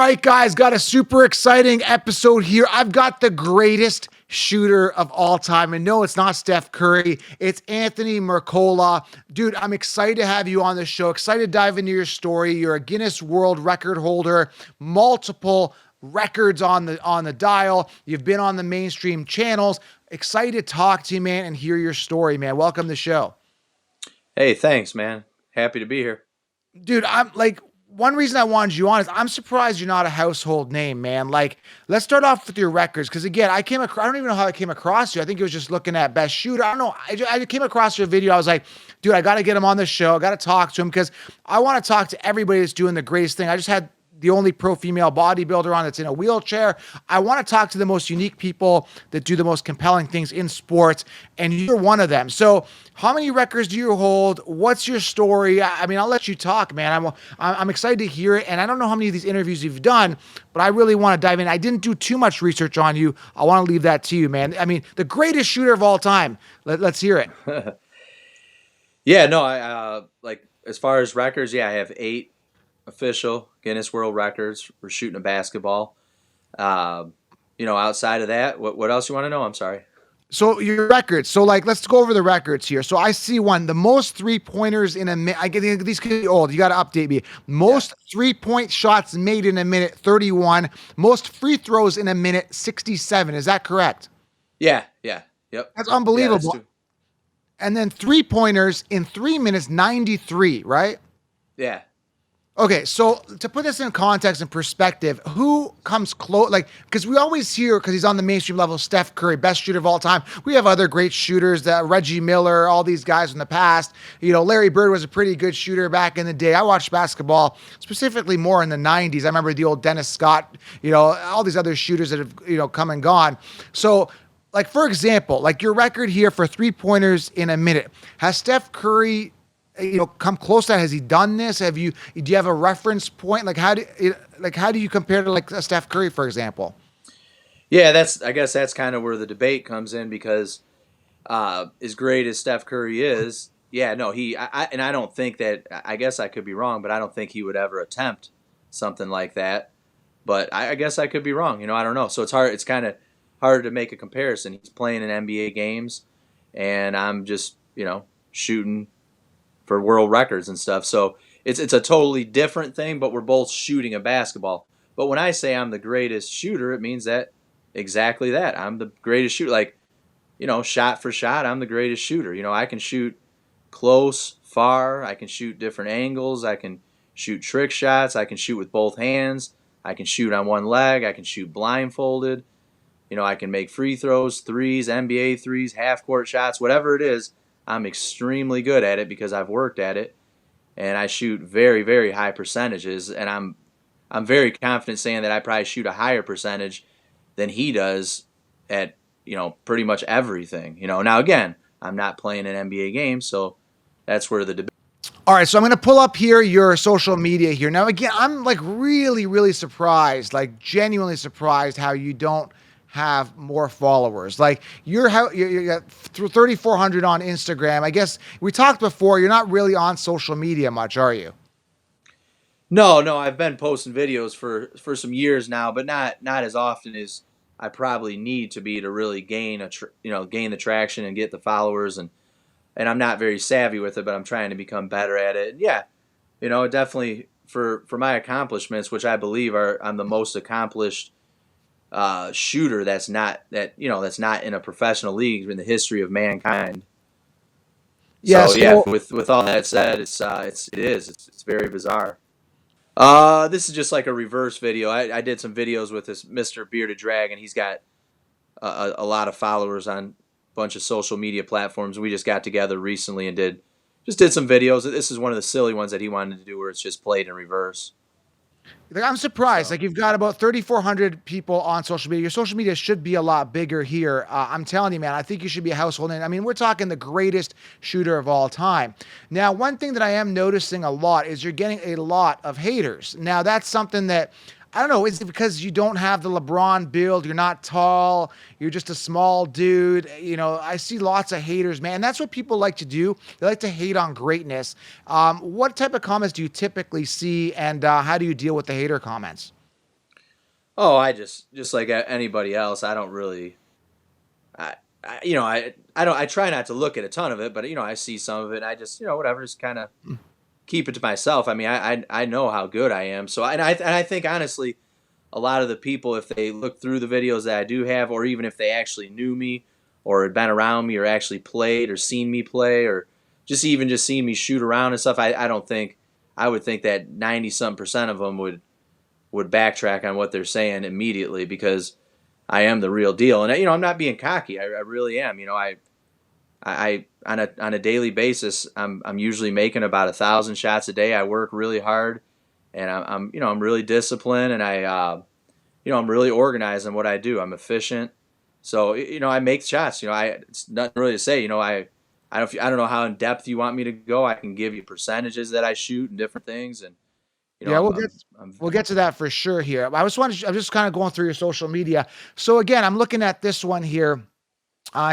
right, guys, got a super exciting episode here. I've got the greatest shooter of all time. And no, it's not Steph Curry. It's Anthony Miracola. Dude, I'm excited to have you on the show. Excited to dive into your story. You're a Guinness World Record holder, multiple records on the dial. You've been on the mainstream channels. Excited to talk to you, man, and hear your story, man. Welcome to the show. Hey, thanks, man. Happy to be here. Dude, I'm like, one reason I wanted you on is I'm surprised you're not a household name, man. Like, let's start off with your records. Cause again, I don't even know how I came across you. I think it was just looking at best shooter. I don't know. I came across your video. I was like, dude, I got to get him on the show. I got to talk to him because I want to talk to everybody that's doing the greatest thing. I just had the only pro female bodybuilder on that's in a wheelchair. I want to talk to the most unique people that do the most compelling things in sports, and you're one of them. So how many records do you hold? What's your story? I mean, I'll let you talk, man. I'm excited to hear it, and I don't know how many of these interviews you've done, but I really want to dive in. I didn't do too much research on you. I want to leave that to you, man. I mean, the greatest shooter of all time. Let's hear it. Yeah, no, I like as far as records, yeah, I have 8 official Guinness World Records for shooting a basketball. Outside of that, what else you want to know? I'm sorry. So your records. So like, let's go over the records here. So I see one, the most 3-pointers in a minute. I get these could be old. You got to update me. Most 3-point shots made in a minute, 31. Most free throws in a minute, 67. Is that correct? Yeah. Yep. That's unbelievable. Yeah, that's and then 3-pointers in 3 minutes, 93, right? yeah. Okay, so to put this in context and perspective, who comes close? Like, because we always hear, because he's on the mainstream level, Steph Curry, best shooter of all time. We have other great shooters, that Reggie Miller, all these guys in the past. You know, Larry Bird was a pretty good shooter back in the day. I watched basketball specifically more in the 90s. I remember the old Dennis Scott, all these other shooters that have, come and gone. So, like, for example, like your record here for 3-pointers in a minute, has Steph Curry come close to that? Has he done this? Do you have a reference point? Like how do you compare to like Steph Curry, for example? Yeah, I guess that's kind of where the debate comes in because as great as Steph Curry is, yeah, no, I don't think that, I guess I could be wrong, but I don't think he would ever attempt something like that. But I guess I could be wrong. I don't know. So it's kind of hard to make a comparison. He's playing in NBA games and I'm just, shooting for world records and stuff. So it's a totally different thing, but we're both shooting a basketball. But when I say I'm the greatest shooter, it means that exactly that. I'm the greatest shooter. Like, shot for shot, I'm the greatest shooter. I can shoot close, far. I can shoot different angles. I can shoot trick shots. I can shoot with both hands. I can shoot on one leg. I can shoot blindfolded. I can make free throws, threes, NBA threes, half-court shots, whatever it is. I'm extremely good at it because I've worked at it, and I shoot very, very high percentages, and I'm very confident saying that I probably shoot a higher percentage than he does at, pretty much everything. Now again, I'm not playing an NBA game, so that's where the debate. All right, so I'm going to pull up here your social media here. Now again, I'm like really, really surprised, like genuinely surprised how you don't have more followers. Like you're 3,400 on Instagram. I guess we talked before, you're not really on social media much, are you? No, I've been posting videos for some years now, but not as often as I probably need to be to really gain gain the traction and get the followers, and I'm not very savvy with it, but I'm trying to become better at it. And yeah, definitely for my accomplishments, which I believe I'm the most accomplished shooter that's not in a professional league in the history of mankind. Yes. So yeah, with all that said, it's very bizarre. This is just like a reverse video. I did some videos with this Mr. Bearded Dragon. He's got a lot of followers on a bunch of social media platforms. We just got together recently and did some videos. This is one of the silly ones that he wanted to do where it's just played in reverse. Like, I'm surprised. Like, you've got about 3,400 people on social media. Your social media should be a lot bigger here. I'm telling you, man, I think you should be a household name. I mean, we're talking the greatest shooter of all time. Now, one thing that I am noticing a lot is you're getting a lot of haters. Now, that's something that, I don't know, is it because you don't have the LeBron build? You're not tall. You're just a small dude. I see lots of haters, man. That's what people like to do. They like to hate on greatness. What type of comments do you typically see, and how do you deal with the hater comments? Oh, I just like anybody else. I don't really, I don't. I try not to look at a ton of it, but I see some of it. And I just, whatever, just kind of keep it to myself. I mean, I know how good I am. So I think honestly, a lot of the people, if they look through the videos that I do have, or even if they actually knew me, or had been around me, or actually played, or seen me play, or just seen me shoot around and stuff, I don't think I would think that 90% of them would backtrack on what they're saying immediately because I am the real deal. And I'm not being cocky. I really am. I on a daily basis, I'm usually making about 1,000 shots a day. I work really hard, and I'm really disciplined, and I'm really organized in what I do. I'm efficient, so I make shots. It's nothing really to say. I don't know how in depth you want me to go. I can give you percentages that I shoot and different things, and Yeah, I'm we'll get to that for sure here. I'm just kind of going through your social media. So again, I'm looking at this one here.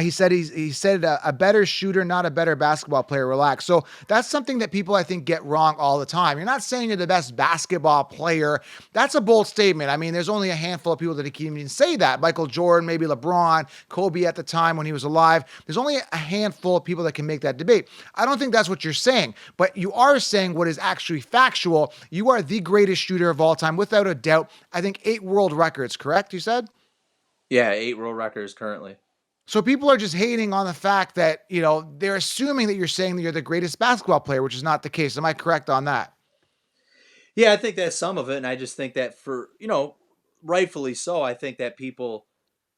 He said a better shooter, not a better basketball player. Relax. So that's something that people I think get wrong all the time. You're not saying you're the best basketball player. That's a bold statement. I mean, there's only a handful of people that can even say that. Michael Jordan, maybe LeBron, Kobe at the time when he was alive. There's only a handful of people that can make that debate. I don't think that's what you're saying, but you are saying what is actually factual. You are the greatest shooter of all time, without a doubt. I think 8 world records, correct? You said? Yeah, 8 world records currently. So people are just hating on the fact that, they're assuming that you're saying that you're the greatest basketball player, which is not the case. Am I correct on that? Yeah, I think that's some of it, and I just think that for rightfully so. I think that people,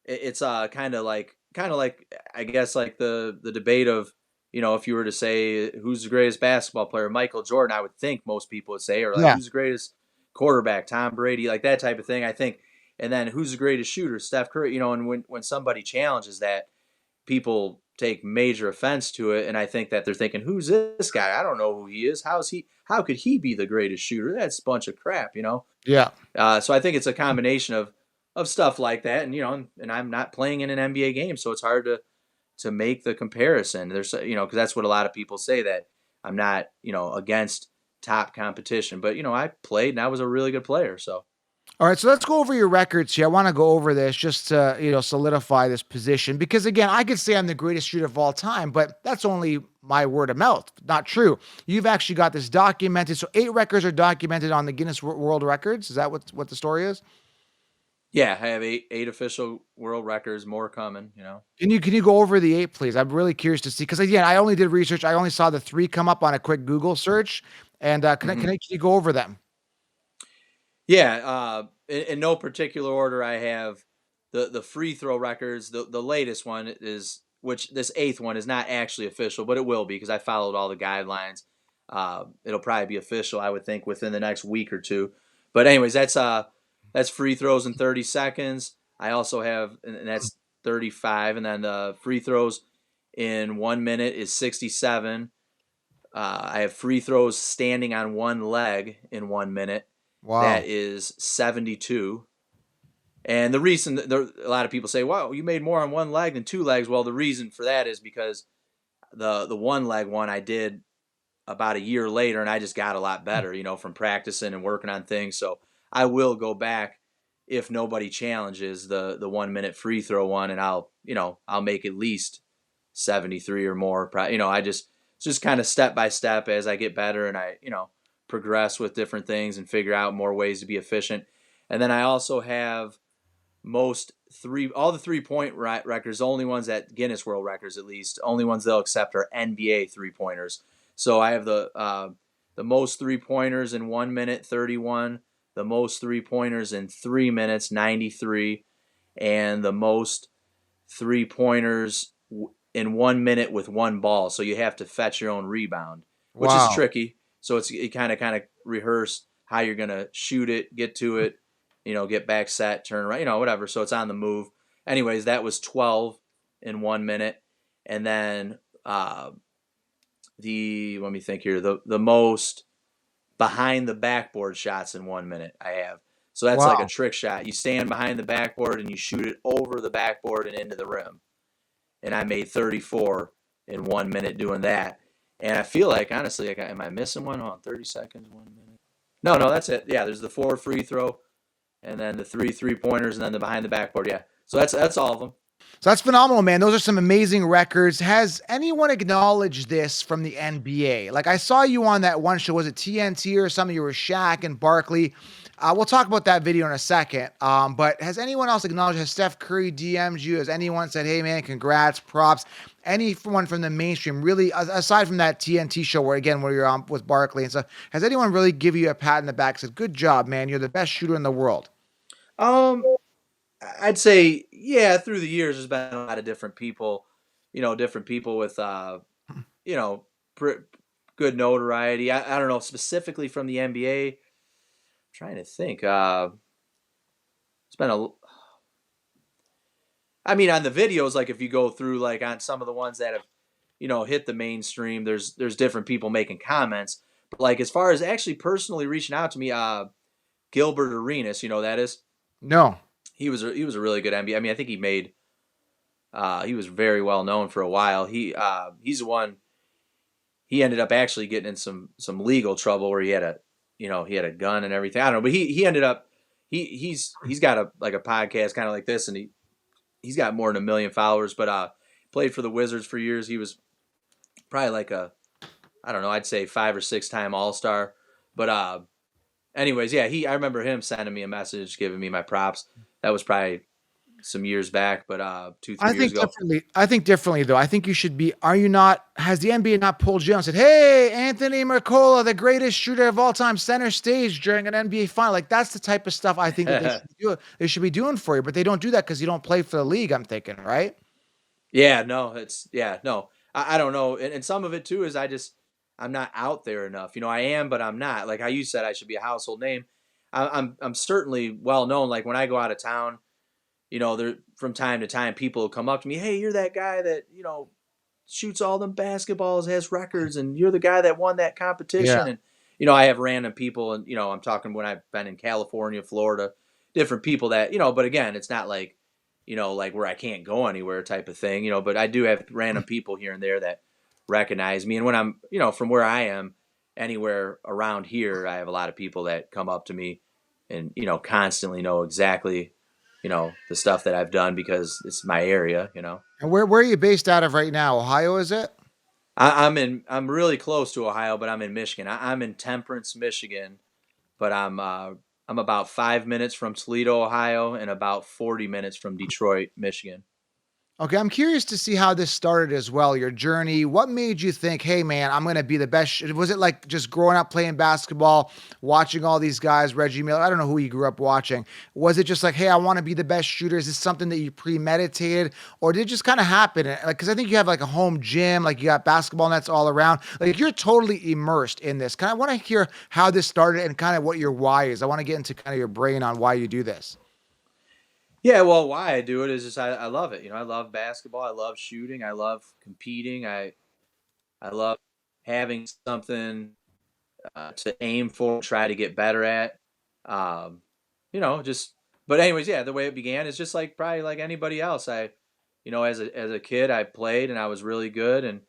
it's kind of like I guess like the debate of if you were to say who's the greatest basketball player, Michael Jordan, I would think most people would say, or like Yeah. who's the greatest quarterback, Tom Brady, like that type of thing. I think, and then who's the greatest shooter, Steph Curry. And when somebody challenges that, people take major offense to it, and I think that they're thinking, "Who's this guy? I don't know who he is. How's he? How could he be the greatest shooter? That's a bunch of crap." Yeah. So I think it's a combination of stuff like that, and I'm not playing in an NBA game, so it's hard to make the comparison. There's because that's what a lot of people say, that I'm not against top competition, but I played and I was a really good player. So All right, so let's go over your records here. I want to go over this just to, solidify this position because again, I could say I'm the greatest shooter of all time, but that's only my word of mouth. Not true. You've actually got this documented. So 8 records are documented on the Guinness World Records. Is that what the story is? yeah, I have eight official world records, more coming. Can you go over the 8, please? I'm really curious to see because again, I only did research. I only saw the 3 come up on a quick Google search, and can you go over them? Yeah, in no particular order, I have the free throw records. The latest one is, which this eighth one is not actually official, but it will be because I followed all the guidelines. It'll probably be official, I would think, within the next week or two. But anyways, that's free throws in 30 seconds. I also have, and that's 35, and then the free throws in 1 minute is 67. I have free throws standing on one leg in 1 minute. That Wow. is 72. And the reason that a lot of people say, "Wow, you made more on one leg than two legs." Well, the reason for that is because the one leg one I did about a year later, and I just got a lot better, from practicing and working on things. So I will go back if nobody challenges the 1 minute free throw one, and I'll make at least 73 or more. It's just kind of step by step as I get better and I progress with different things and figure out more ways to be efficient. And then I also have all the 3-point records, the only ones at Guinness World Records, at least, only ones they'll accept are NBA 3-pointers. So I have the most 3-pointers in 1 minute, 31, the most 3-pointers in 3 minutes, 93, and the most 3-pointers in 1 minute with one ball. So you have to fetch your own rebound, which is Wow. tricky. So you kind of rehearse how you're gonna shoot it, get to it, get back set, turn right, whatever. So it's on the move. Anyways, that was 12 in 1 minute, and then let me think here, the most behind the backboard shots in 1 minute I have. So that's like a Wow. trick shot. You stand behind the backboard and you shoot it over the backboard and into the rim. And I made 34 in 1 minute doing that. And I feel like, honestly, am I missing one? Hold on, 30 seconds, 1 minute. No, that's it. Yeah, there's the 4 free throw, and then the 3 3-pointers, and then the behind the backboard. Yeah. So that's all of them. So that's phenomenal, man. Those are some amazing records. Has anyone acknowledged this from the NBA? Like I saw you on that one show. Was it TNT or something? You were Shaq and Barkley. We'll talk about that video in a second. But has anyone else acknowledged? Has Steph Curry DM'd you? Has anyone said, hey, man, congrats, props? Anyone from the mainstream, really, aside from that TNT show where you're on with Barkley and stuff, has anyone really give you a pat in the back and said, good job, man, you're the best shooter in the world? I'd say, yeah, through the years, there's been a lot of different people, different people with, good notoriety. I don't know, specifically from the NBA. I'm trying to think. It's been on the videos, like if you go through, like on some of the ones that have, hit the mainstream, there's different people making comments. But like as far as actually personally reaching out to me, Gilbert Arenas, you know who that is? No. He was a really good NBA. I think he was very well known for a while. He's the one. He ended up actually getting in some legal trouble where he had a gun and everything. I don't know, but he ended up he's got a podcast kind of like this, and he's got more than 1 million followers. But played for the Wizards for years. He was probably like I'd say 5 or 6 time All-Star. But anyways, yeah, I remember him sending me a message, giving me my props. That was probably some years back, but 2-3 years ago. I think differently though. I think you should be. Are you not? Has the NBA not pulled you out and said, "Hey, Anthony Miracola, the greatest shooter of all time, center stage during an NBA final"? Like that's the type of stuff I think that they should be doing for you, but they don't do that because you don't play for the league. I'm thinking, right? Yeah, no, no. I don't know, and some of it too is I'm not out there enough. I am, but I'm not. Like how you said, I should be a household name. I'm certainly well known. Like when I go out of town, there from time to time people will come up to me, hey, you're that guy that shoots all them basketballs, has records, and you're the guy that won that competition. And I have random people, and I'm talking when I've been in California, Florida, different people that But again, it's not like like where I can't go anywhere type of thing. But I do have random people here and there that recognize me, and when I'm from where I am, anywhere around here, I have a lot of people that come up to me and constantly know exactly the stuff that I've done because it's my area. And where are you based out of right now? Ohio, is it? I'm really close to Ohio, but I'm in Michigan. I'm in Temperance, Michigan, but I'm about 5 minutes from Toledo, Ohio, and about 40 minutes from Detroit, Michigan. Okay, I'm curious to see how this started as well, your journey. What made you think, hey, man, I'm going to be the best? Was it like just growing up playing basketball, watching all these guys, Reggie Miller? I don't know who you grew up watching. Was it just like, hey, I want to be the best shooter? Is this something that you premeditated? Or did it just kind of happen? Like, because I think you have like a home gym, like you got basketball nets all around. Like you're totally immersed in this. I want to hear how this started and kind of what your why is. I want to get into kind of your brain on why you do this. Yeah, well, why I do it is just I love it. I love basketball. I love shooting. I love competing. I love having something to aim for, try to get better at. Just. But anyways, yeah, the way it began is just like probably like anybody else. As a kid, I played and I was really good. And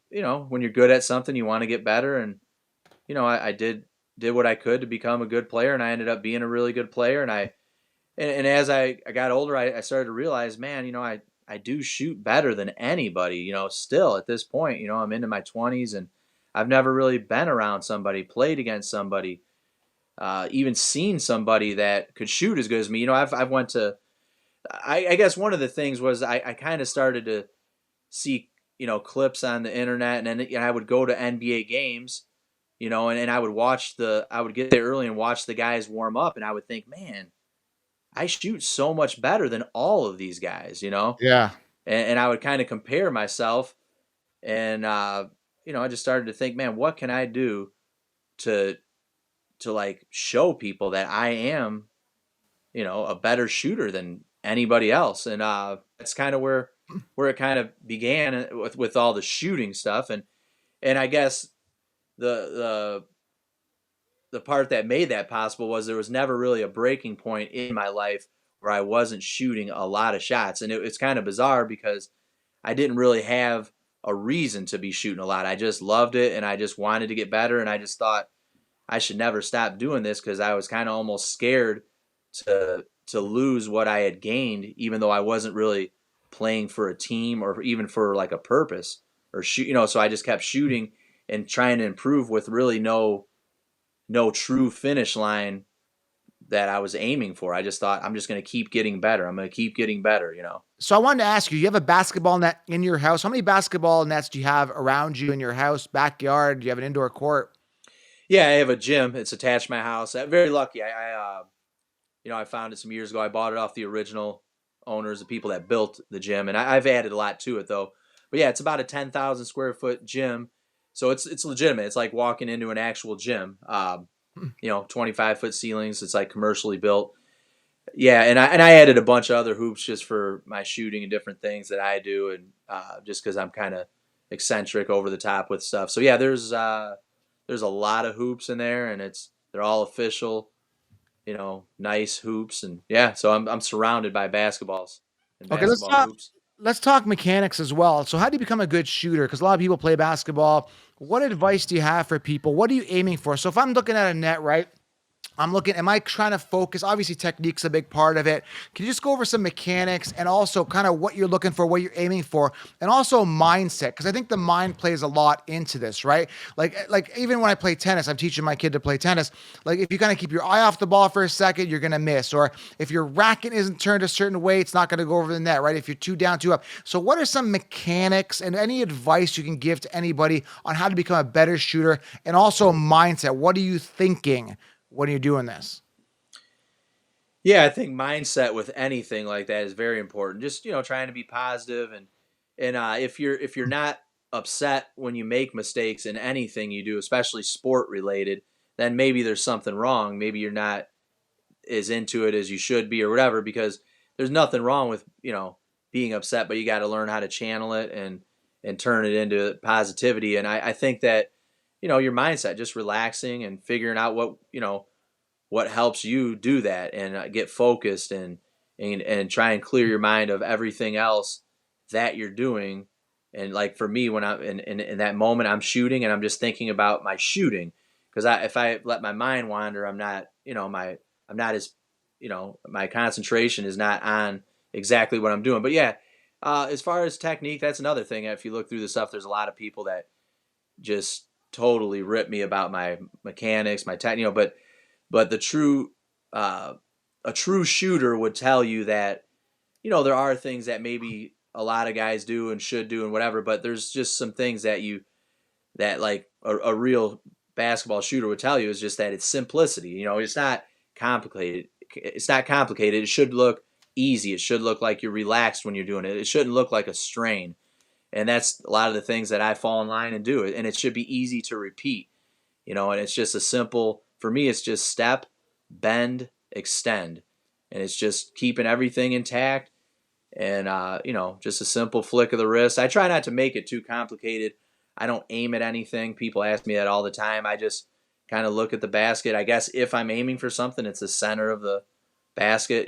when you're good at something, you want to get better. And I did what I could to become a good player, and I ended up being a really good player. And as I got older, I started to realize, man, I do shoot better than anybody, still at this point. I'm into my 20s, and I've never really been around somebody, played against somebody, even seen somebody that could shoot as good as me. I've went to, I guess one of the things was I kind of started to see, clips on the internet, and then I would go to NBA games, and I would get there early and watch the guys warm up, and I would think, man, I shoot so much better than all of these guys, Yeah. And I would kind of compare myself, and I just started to think, man, what can I do to like show people that I am, a better shooter than anybody else, and that's kind of where it kind of began with all the shooting stuff, and I guess the part that made that possible was there was never really a breaking point in my life where I wasn't shooting a lot of shots. And it's kind of bizarre because I didn't really have a reason to be shooting a lot. I just loved it, and I just wanted to get better, and I just thought I should never stop doing this because I was kind of almost scared to lose what I had gained, even though I wasn't really playing for a team or even for like a purpose or shoot, so I just kept shooting and trying to improve with really no true finish line that I was aiming for. I just thought I'm just going to keep getting better. I'm going to keep getting better. So I wanted to ask you, you have a basketball net in your house. How many basketball nets do you have around you in your house, backyard? Do you have an indoor court? Yeah, I have a gym. It's attached to my house. I'm very lucky. I found it some years ago. I bought it off the original owners, the people that built the gym, and I've added a lot to it though. But yeah, it's about a 10,000 square foot gym, so it's legitimate. It's like walking into an actual gym. 25-foot ceilings. It's like commercially built. Yeah, and I added a bunch of other hoops just for my shooting and different things that I do, and just because I'm kind of eccentric, over the top with stuff. So yeah, there's a lot of hoops in there, and they're all official, nice hoops, and yeah. So I'm surrounded by basketballs and Okay, basketball hoops. let's talk mechanics as well. So how do you become a good shooter? Because a lot of people play basketball. What advice do you have for people? What are you aiming for? So if I'm looking at a net, right? Am I trying to focus? Obviously, technique's a big part of it. Can you just go over some mechanics and also kind of what you're looking for, what you're aiming for, and also mindset? Because I think the mind plays a lot into this, right? Like even when I play tennis, I'm teaching my kid to play tennis. Like if you kind of keep your eye off the ball for a second, you're going to miss. Or if your racket isn't turned a certain way, it's not going to go over the net, right? If you're too down, too up. So what are some mechanics and any advice you can give to anybody on how to become a better shooter, and also mindset? What are you thinking when you're doing this? Yeah, I think mindset with anything like that is very important. Just trying to be positive, and if you're not upset when you make mistakes in anything you do, especially sport related, then maybe there's something wrong. Maybe you're not as into it as you should be or whatever. Because there's nothing wrong with being upset, but you got to learn how to channel it and turn it into positivity. And I think that your mindset, just relaxing and figuring out what helps you do that, and get focused and try and clear your mind of everything else that you're doing. And like for me, when I'm in that moment, I'm shooting and I'm just thinking about my shooting. Because if I let my mind wander, I'm not as my concentration is not on exactly what I'm doing. But yeah, as far as technique, that's another thing. If you look through the stuff, there's a lot of people that just totally rip me about my mechanics, my technique, but the true a true shooter would tell you that there are things that maybe a lot of guys do and should do and whatever, but there's just some things that like a real basketball shooter would tell you, is just that it's simplicity. It's not complicated. It's not complicated. It should look easy. It should look like you're relaxed when you're doing it. It shouldn't look like a strain. And that's a lot of the things that I fall in line and do. And it should be easy to repeat. And it's just for me, it's just step, bend, extend. And it's just keeping everything intact. And, just a simple flick of the wrist. I try not to make it too complicated. I don't aim at anything. People ask me that all the time. I just kind of look at the basket. I guess if I'm aiming for something, it's the center of the basket.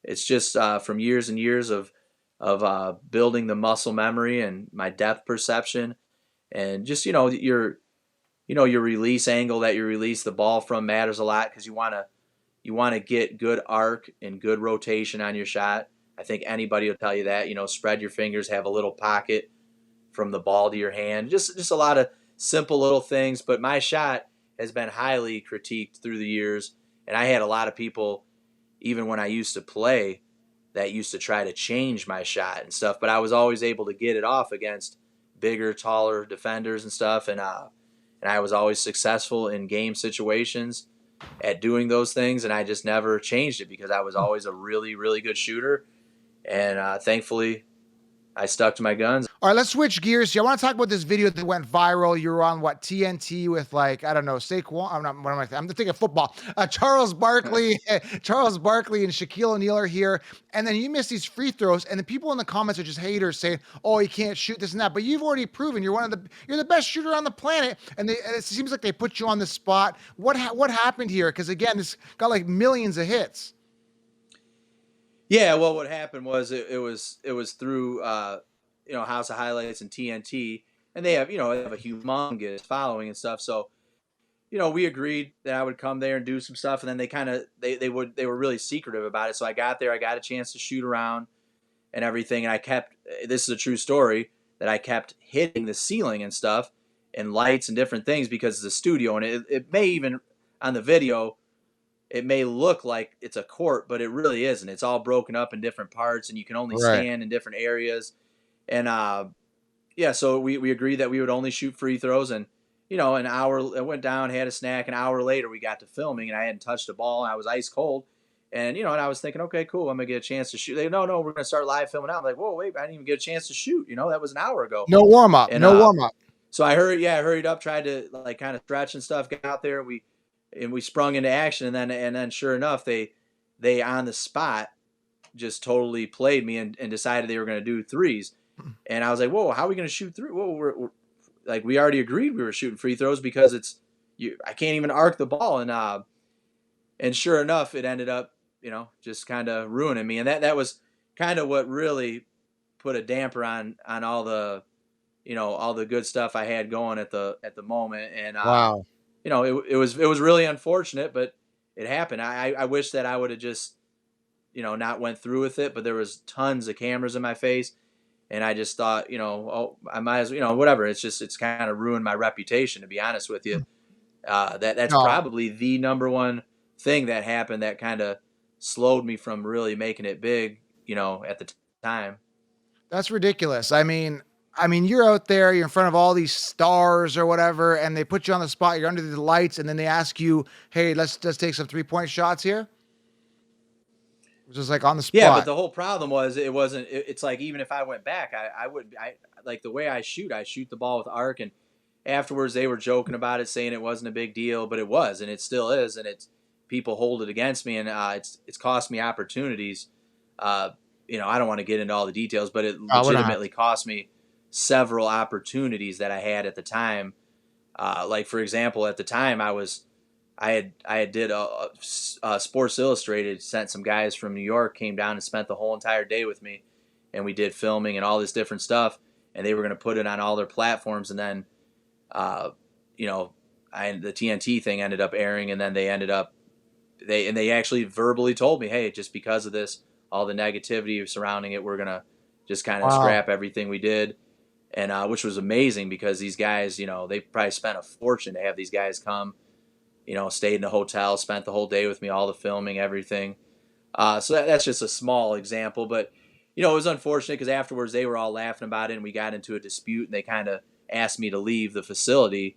It's just from years and years of building the muscle memory and my depth perception, and just your release angle that you release the ball from matters a lot, because you want to get good arc and good rotation on your shot. I think anybody will tell you that. Spread your fingers, have a little pocket from the ball to your hand. Just a lot of simple little things. But my shot has been highly critiqued through the years, and I had a lot of people, even when I used to play, that used to try to change my shot and stuff. But I was always able to get it off against bigger, taller defenders and stuff, and I was always successful in game situations at doing those things, and I just never changed it because I was always a really, really good shooter. And thankfully, I stuck to my guns. All right, let's switch gears here. I want to talk about this video that went viral. You were on TNT with I don't know, Saquon. I'm thinking of football. Charles Barkley, Charles Barkley and Shaquille O'Neal are here. And then you miss these free throws, and the people in the comments are just haters saying, "Oh, he can't shoot this and that." But you've already proven you're the best shooter on the planet. And it seems like they put you on the spot. What happened here? Because again, this got like millions of hits. Yeah, well, what happened was it was through House of Highlights and TNT, and they have a humongous following and stuff. So we agreed that I would come there and do some stuff, and then they were really secretive about it. So I got there, I got a chance to shoot around and everything, and this is a true story, that I kept hitting the ceiling and stuff and lights and different things because it's a studio, and it may even on the video it may look like it's a court, but it really isn't. It's all broken up in different parts, and you can only Right. stand in different areas. And yeah, so we agreed that we would only shoot free throws, and an hour, I went down, had a snack. An hour later, we got to filming, and I hadn't touched a ball, and I was ice cold. And and I was thinking, okay, cool, I'm gonna get a chance to shoot. They, no, we're gonna start live filming out. I'm like, whoa, wait, I didn't even get a chance to shoot. That was an hour ago. No warm up. And No warm up. so I hurried up, tried to like kind of stretch and stuff, get out there. We sprung into action, and then sure enough, they on the spot just totally played me and decided they were going to do threes. And I was like, whoa, how are we going to shoot three? Whoa, we're like, we already agreed we were shooting free throws because I can't even arc the ball. And sure enough, it ended up, just kind of ruining me. And that was kind of what really put a damper on all the, all the good stuff I had going at the moment. And, Wow. it was really unfortunate, but it happened. I wish that I would have just, not went through with it, but there was tons of cameras in my face. And I just thought, oh, I might as well, whatever. It's kind of ruined my reputation, to be honest with you. That's No. probably the number one thing that happened that kind of slowed me from really making it big, at the time. That's ridiculous. I mean, you're out there, you're in front of all these stars or whatever, and they put you on the spot, you're under the lights, and then they ask you, hey, let's just take some 3-point shots here. Just like on the spot. Yeah, but the whole problem was it wasn't. It's like even if I went back, I like the way I shoot the ball with arc, and afterwards they were joking about it, saying it wasn't a big deal, but it was, and it still is, and people hold it against me, and it's cost me opportunities. I don't want to get into all the details, but it legitimately cost me several opportunities that I had at the time. Like for example, at the time I had did a Sports Illustrated, sent some guys from New York, came down and spent the whole entire day with me, and we did filming and all this different stuff, and they were going to put it on all their platforms, and then the TNT thing ended up airing, and then they actually verbally told me, hey, just because of this, all the negativity surrounding it, we're going to just kind of scrap everything we did. And which was amazing because these guys, they probably spent a fortune to have these guys come, stayed in a hotel, spent the whole day with me, all the filming, everything. So that's just a small example, but it was unfortunate because afterwards they were all laughing about it, and we got into a dispute, and they kind of asked me to leave the facility,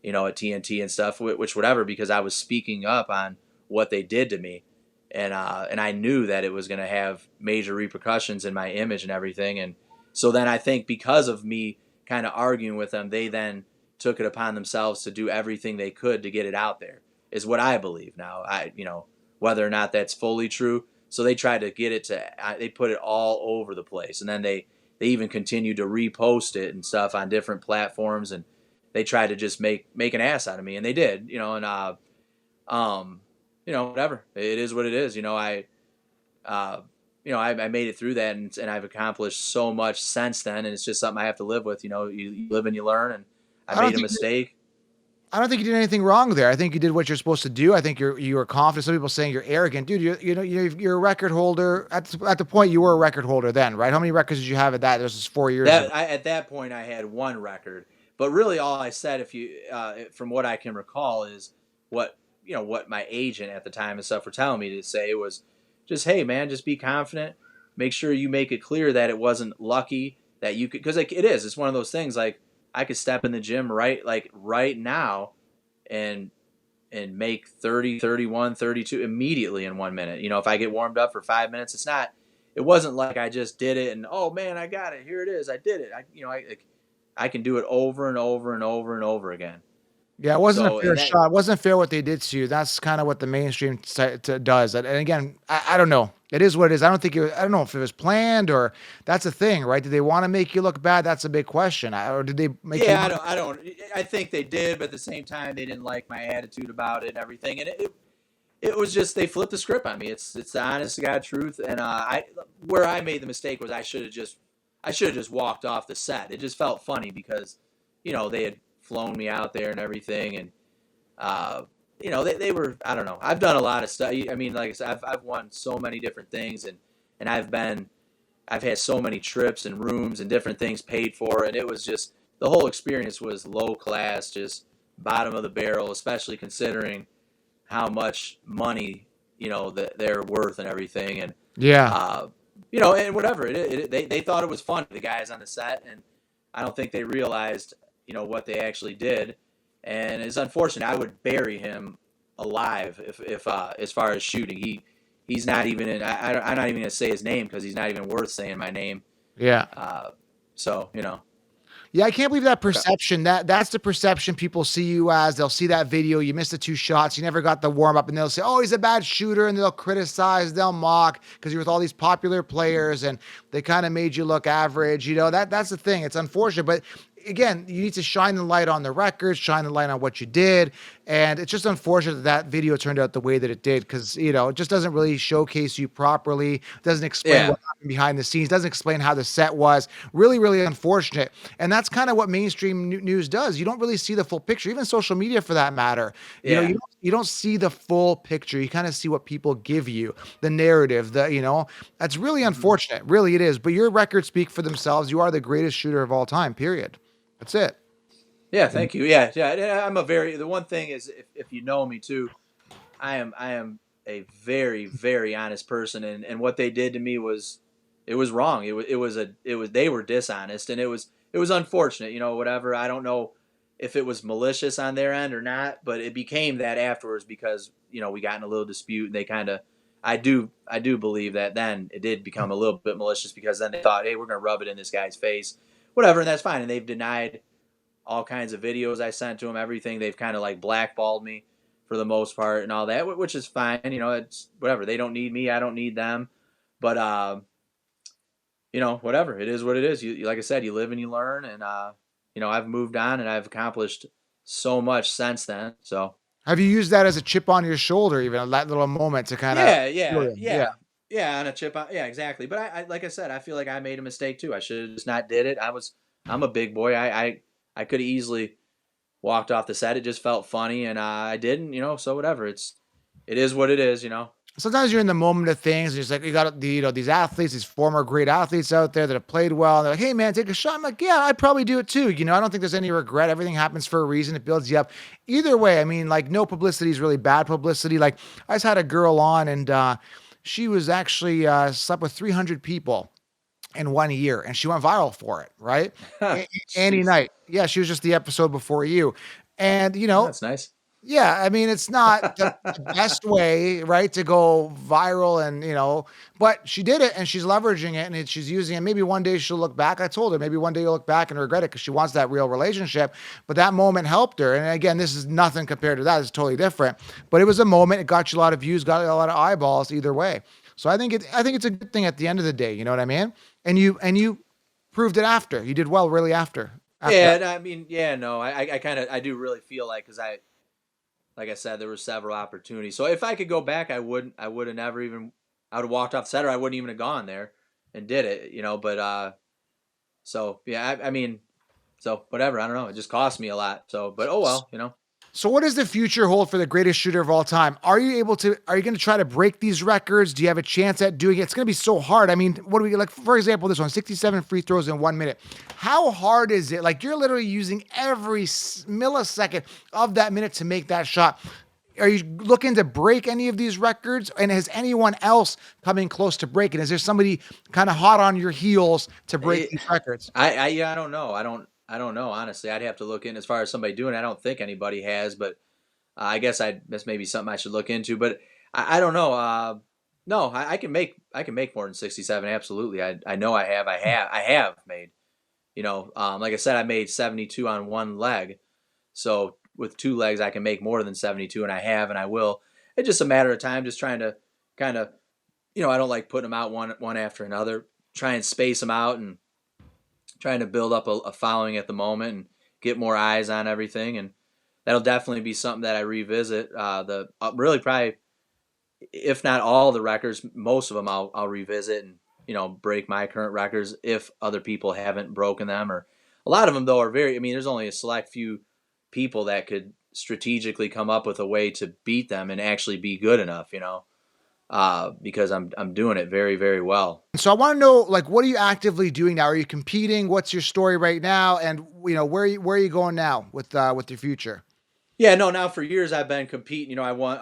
at TNT and stuff, which whatever, because I was speaking up on what they did to me, and I knew that it was going to have major repercussions in my image and everything, and so then I think because of me kind of arguing with them, they then took it upon themselves to do everything they could to get it out there, is what I believe now. Whether or not that's fully true. So they tried to get it they put it all over the place. And then they even continued to repost it and stuff on different platforms. And they tried to just make an ass out of me. And they did, and, whatever. It is what it is. I made it through that, and I've accomplished so much since then. And it's just something I have to live with. You live and you learn, and I made a mistake. I don't think you did anything wrong there. I think you did what you're supposed to do. I think you were confident. Some people saying you're arrogant, dude. You're a record holder. At the point you were a record holder then, right? How many records did you have at that? This was 4 years ago. At that point, I had one record, but really all I said, if you, from what I can recall, is what my agent at the time and stuff were telling me to say was just, hey man, just be confident. Make sure you make it clear that it wasn't lucky that you could, because like it is. It's one of those things like. I could step in the gym right now and make 30, 31, 32 immediately in 1 minute. If I get warmed up for 5 minutes, it wasn't like I just did it and, oh man, I got it. Here it is. I did it. I can do it over and over and over and over again. Yeah, it wasn't a fair shot. It wasn't fair what they did to you. That's kind of what the mainstream does. And again, I don't know. It is what it is. I don't know if it was planned or that's a thing, right? Did they want to make you look bad? That's a big question. Or did they make you look... I think they did, but at the same time, they didn't like my attitude about it and everything. And it was just, they flipped the script on me. It's the honest to God truth. And where I made the mistake was I should have just walked off the set. It just felt funny because, they had flown me out there and everything, and they were, I don't know. I've done a lot of stuff. I mean, like I said, I've won so many different things, and I've had so many trips and rooms and different things paid for, and it was just, the whole experience was low class, just bottom of the barrel, especially considering how much money, that they're worth and everything. And, Yeah. and whatever, they thought it was fun, the guys on the set, and I don't think they realized, what they actually did. And it's unfortunate. I would bury him alive if as far as shooting, he's not even in. I'm not even gonna say his name because he's not even worth saying my name. Yeah. So Yeah, I can't believe that perception. That's the perception people see you as. They'll see that video, you missed the 2 shots, you never got the warm up, and they'll say, "Oh, he's a bad shooter," and they'll criticize, they'll mock because you're with all these popular players and they kind of made you look average. That's the thing. It's unfortunate, but again, you need to shine the light on the records, shine the light on what you did. And it's just unfortunate that video turned out the way that it did because, it just doesn't really showcase you properly, doesn't explain what happened behind the scenes, doesn't explain how the set was. Really, really unfortunate. And that's kind of what mainstream news does. You don't really see the full picture, even social media for that matter. You don't see the full picture. You kind of see what people give you, the narrative, that's really unfortunate. Really, it is. But your records speak for themselves. You are the greatest shooter of all time, period. That's it. Yeah, thank you. Yeah. The one thing is, if you know me too, I am a very, very honest person, and what they did to me it was wrong. They were dishonest, and it was unfortunate, whatever. I don't know if it was malicious on their end or not, but it became that afterwards because, we got in a little dispute, and they kind of, I do believe that then it did become a little bit malicious because then they thought, hey, we're going to rub it in this guy's face, whatever, and that's fine. And they've denied all kinds of videos I sent to them, everything. They've kind of like blackballed me for the most part and all that, which is fine. It's whatever. They don't need me. I don't need them. But, whatever. It is what it is. You, like I said, you live and you learn. And, I've moved on and I've accomplished so much since then. So have you used that as a chip on your shoulder, even that little moment to kind of? Yeah, on a chip on. Yeah, exactly. But I like I said, I feel like I made a mistake too. I should have just not did it. I'm a big boy. I could have easily walked off the set. It just felt funny, and I didn't. So whatever. It is what it is. Sometimes you're in the moment of things, and it's like you got these athletes, these former great athletes out there that have played well. And they're like, "Hey, man, take a shot." I'm like, "Yeah, I'd probably do it too." I don't think there's any regret. Everything happens for a reason. It builds you up. Either way, I mean, like no publicity is really bad publicity. Like I just had a girl on, and she was actually slept with 300 people in 1 year, and she went viral for it, right? Annie Knight. Yeah, she was just the episode before you. And, that's nice. Yeah, I mean, it's not the best way, right, to go viral and, but she did it and she's leveraging it and she's using it. Maybe one day she'll look back. I told her maybe one day you'll look back and regret it because she wants that real relationship. But that moment helped her. And again, this is nothing compared to that. It's totally different. But it was a moment. It got you a lot of views, got you a lot of eyeballs either way. So I think it's a good thing at the end of the day. You know what I mean? And you proved it after. You did well really after. Yeah, I mean, no, I do really feel like like I said, there were several opportunities. So if I could go back, I would have never even, I would have walked off the set or I wouldn't even have gone there and did it, but, so yeah, I mean, so whatever, I don't know. It just cost me a lot. So, but oh well. So what does the future hold for the greatest shooter of all time? Are you going to try to break these records? Do you have a chance at doing it? It's going to be so hard. I mean, what do we like? For example, this one, 67 free throws in 1 minute. How hard is it? Like you're literally using every millisecond of that minute to make that shot. Are you looking to break any of these records? And has anyone else coming close to breaking? Is there somebody kind of hot on your heels to break these records? I don't know. I don't know, honestly. I'd have to look in as far as somebody doing it. I don't think anybody has, but I guess that's maybe something I should look into. But I don't know. No, I can make more than 67. Absolutely. I know I have made. Like I said, I made 72 on one leg. So with 2 legs, I can make more than 72, and I have, and I will. It's just a matter of time. Just trying to kind of, I don't like putting them out one after another. Try and space them out and trying to build up a following at the moment and get more eyes on everything. And that'll definitely be something that I revisit. Really probably, if not all the records, most of them I'll revisit and, break my current records if other people haven't broken them. Or a lot of them though are there's only a select few people that could strategically come up with a way to beat them and actually be good enough, because I'm doing it very, very well. So I want to know, like, what are you actively doing now? Are you competing? What's your story right now? And where are you going now with your future? Yeah, no, now for years I've been competing. I won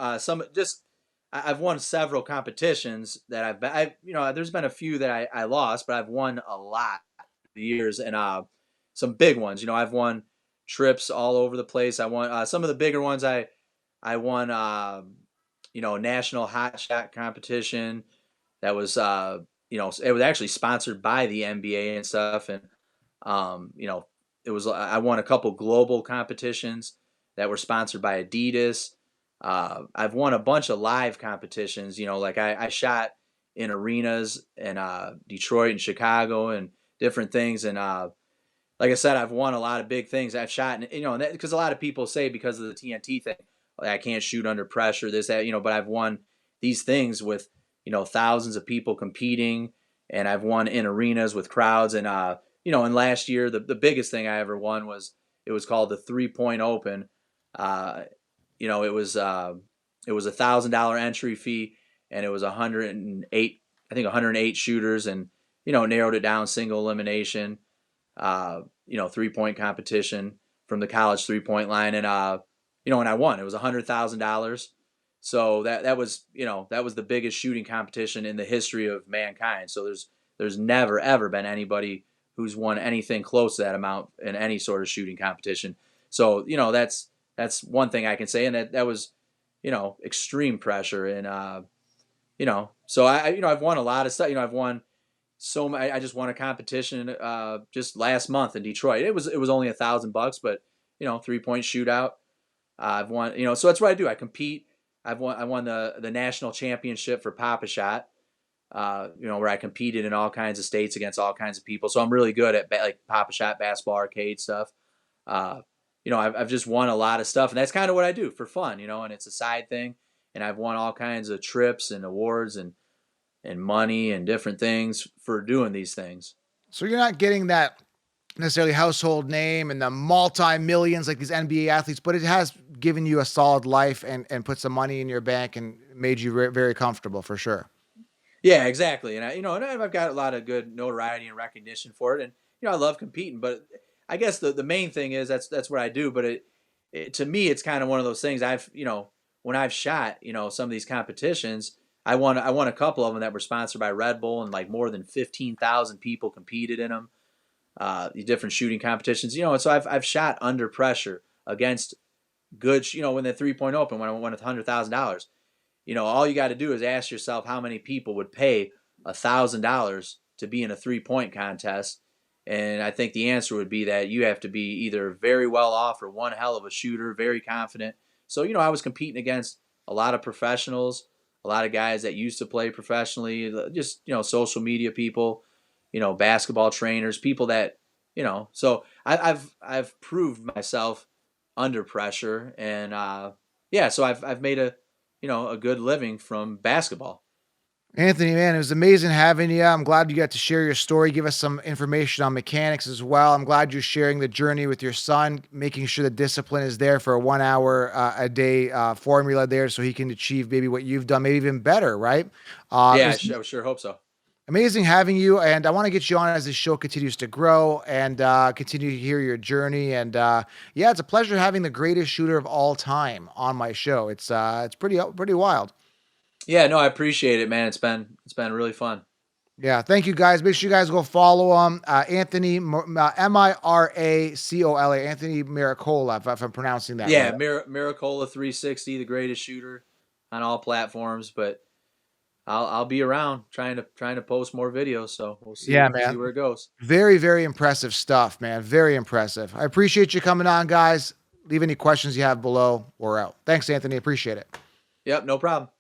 I've won several competitions that there's been a few that I lost, but I've won a lot of years, and some big ones. I've won trips all over the place. I won some of the bigger ones. I won national hot shot competition that was it was actually sponsored by the NBA and stuff, and it was I won a couple global competitions that were sponsored by Adidas. I've won a bunch of live competitions. Like I shot in arenas in Detroit and Chicago and different things, and like I said, I've won a lot of big things. I've shot, and because a lot of people say because of the TNT thing, like, I can't shoot under pressure, this, that, but I've won these things with, thousands of people competing, and I've won in arenas with crowds. And, and last year, the biggest thing I ever won it was called the 3-Point Open. It was $1,000 entry fee, and it was 108 shooters, and, narrowed it down, single elimination, 3-point competition from the college 3-point line. And, and I won. It was $100,000. So that was the biggest shooting competition in the history of mankind. So there's never ever been anybody who's won anything close to that amount in any sort of shooting competition. So that's one thing I can say, and that was extreme pressure. And so I've won a lot of stuff. I've won I just won a competition just last month in Detroit. It was only $1,000, but 3-point shootout. I've won, so that's what I do. I compete. I won the national championship for Pop-A-Shot, where I competed in all kinds of states against all kinds of people. So I'm really good at like Pop-A-Shot, basketball, arcade stuff. I've just won a lot of stuff, and that's kind of what I do for fun, and it's a side thing. And I've won all kinds of trips and awards and money and different things for doing these things. So you're not getting that necessarily household name and the multi-millions like these NBA athletes, but it has given you a solid life and put some money in your bank and made you very comfortable for sure. Yeah, exactly. And and I've got a lot of good notoriety and recognition for it. And, I love competing, but I guess the main thing is that's what I do. But to me, it's kind of one of those things when I've shot, some of these competitions, I won a couple of them that were sponsored by Red Bull, and like more than 15,000 people competed in them. The different shooting competitions, and so I've shot under pressure against good, when the 3-Point Open, when I won $100,000, all you got to do is ask yourself how many people would pay $1,000 to be in a 3-point contest. And I think the answer would be that you have to be either very well off or one hell of a shooter, very confident. So, I was competing against a lot of professionals, a lot of guys that used to play professionally, just, social media people, basketball trainers, people that, so I've proved myself under pressure, and so I've made a good living from basketball. Anthony, man, it was amazing having you. I'm glad you got to share your story, give us some information on mechanics as well. I'm glad you're sharing the journey with your son, making sure the discipline is there for a 1 hour a day formula there so he can achieve maybe what you've done, maybe even better, right? I sure hope so. Amazing having you, and I want to get you on as the show continues to grow and continue to hear your journey. And it's a pleasure having the greatest shooter of all time on my show. It's pretty wild. Yeah, no, I appreciate it, man. It's been really fun. Yeah, thank you guys. Make sure you guys go follow him, Anthony Miracola, Anthony Miracola, if I'm pronouncing that right. Miracola 360, the greatest shooter on all platforms. But I'll be around trying to post more videos, so we'll see. Yeah, man. See where it goes. Very, very impressive stuff, man. Very impressive. I appreciate you coming on, guys. Leave any questions you have below. We're out. Thanks, Anthony. Appreciate it. Yep, no problem.